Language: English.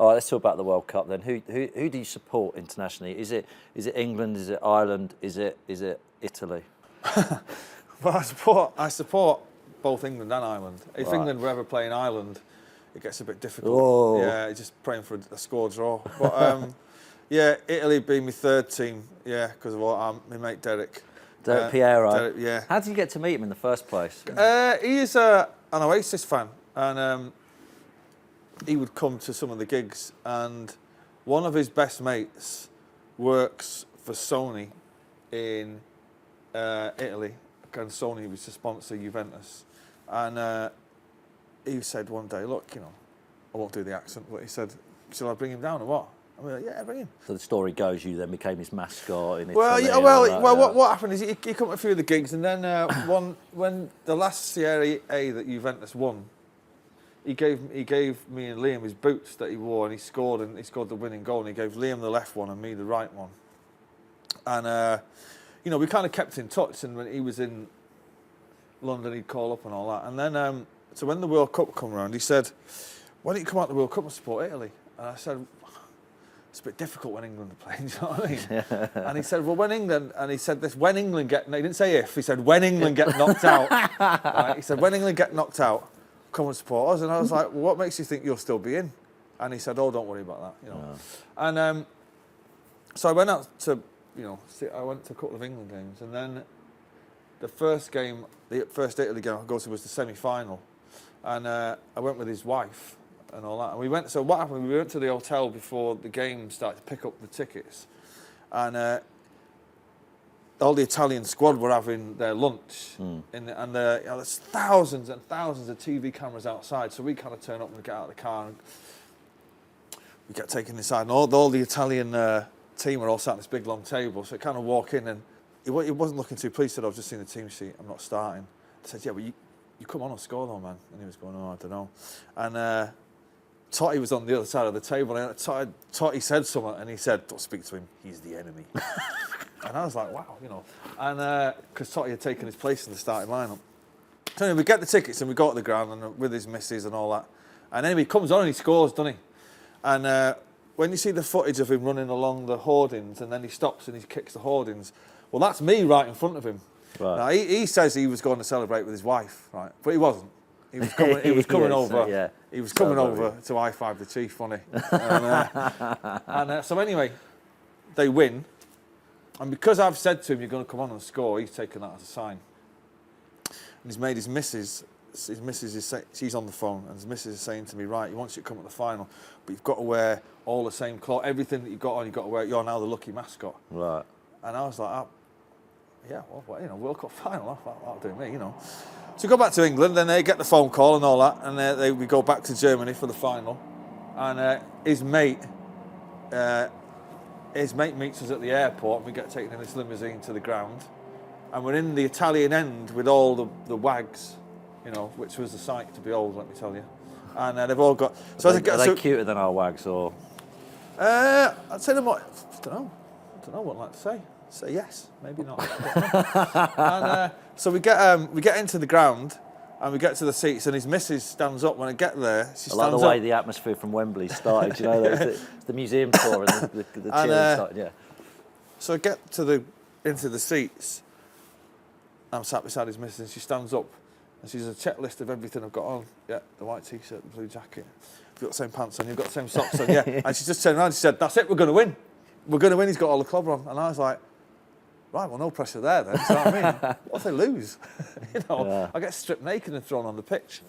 All right, let's talk about the World Cup then. Who do you support internationally? Is it England? Is it Ireland? Is it Italy? Well, I support both England and Ireland. If Right. England were ever playing Ireland, it gets a bit difficult. Oh. Yeah, just praying for a score draw. But yeah, Italy being my third team. Yeah, because of my mate Derek. Del Piero. Derek, yeah. How did you get to meet him in the first place? He is an Oasis fan, and he would come to some of the gigs, and one of his best mates works for Sony in Italy, and Sony was to sponsor Juventus. And he said one day, look, I won't do the accent, but he said, shall I bring him down or what? I was like, yeah, bring him. So the story goes, you then became his mascot in Italy. What happened is he come to a few of the gigs, and then when the last Serie A that Juventus won, he gave me and Liam his boots that he wore, and he scored the winning goal, and he gave Liam the left one and me the right one. And we kind of kept in touch, and when he was in London, he'd call up and all that. And then so when the World Cup come around, he said, why don't you come out to the World Cup and support Italy? And I said, it's a bit difficult when England are playing, do you know what I mean? And he said, well, he said this, when England get, no, he didn't say if, he said, when England get knocked out, right? He said, when England get knocked out, come and support us. And I was like, well, what makes you think you'll still be in? And he said, oh, don't worry about that, No. And so I went out to, I went to a couple of England games, and then the first Italy game I go to was the semi-final. And I went with his wife and all that. And so what happened, we went to the hotel before the game started to pick up the tickets. And all the Italian squad were having their lunch. And there's thousands and thousands of TV cameras outside. So we kind of turn up and get out of the car, and we get taken inside. And all the Italian team were all sat at this big long table. So I kind of walk in, and he wasn't looking too pleased. He said, I've just seen the team sheet, I'm not starting. I said, yeah, but you come on and score though, man. And he was going, oh, I don't know. And Totti was on the other side of the table, and Totti said something, and he said, don't speak to him, he's the enemy. And I was like, wow, And because Totti had taken his place in the starting lineup. So anyway, we get the tickets, and we go to the ground and with his missus and all that. And anyway, he comes on and he scores, doesn't he? And when you see the footage of him running along the hoardings, and then he stops and he kicks the hoardings, well, that's me right in front of him. Right. Now, he says he was going to celebrate with his wife, right? But he wasn't. He was coming over. Yeah. He was coming over to high five the chief, funny. And so anyway, they win, and because I've said to him, "You're going to come on and score," he's taken that as a sign. And he's made his missus. His missus she's on the phone, and his missus is saying to me, "Right, he wants you to come at the final, but you've got to wear all the same clothes, everything that you've got on. You've got to wear. You're now the lucky mascot." Right. And I was like, yeah, well, World Cup final, that'll do me, So we go back to England, then they get the phone call and all that, and we go back to Germany for the final. And his mate meets us at the airport, and we get taken in this limousine to the ground. And we're in the Italian end with all the wags, which was a sight to behold, let me tell you. And they've all got... So Are they cuter than our wags, or...? I'd say they're more... I don't know what I'd like to say. Say yes, maybe not. And so we get into the ground, and we get to the seats, and his missus stands up. When I get there, she stands up. I like the way the atmosphere from Wembley started. It's the museum tour and the cheering started. Yeah. So I get into the seats. I'm sat beside his missus, and she stands up, and she's a checklist of everything I've got on. Yeah, the white t-shirt, the blue jacket. You've got the same pants on. You've got the same socks on. Yeah. And she just turned around. And she said, "That's it. We're going to win. We're going to win. He's got all the clobber on." And I was like, right, well, no pressure there then. You know what I mean? What if they lose? Yeah. I get stripped naked and thrown on the pitch.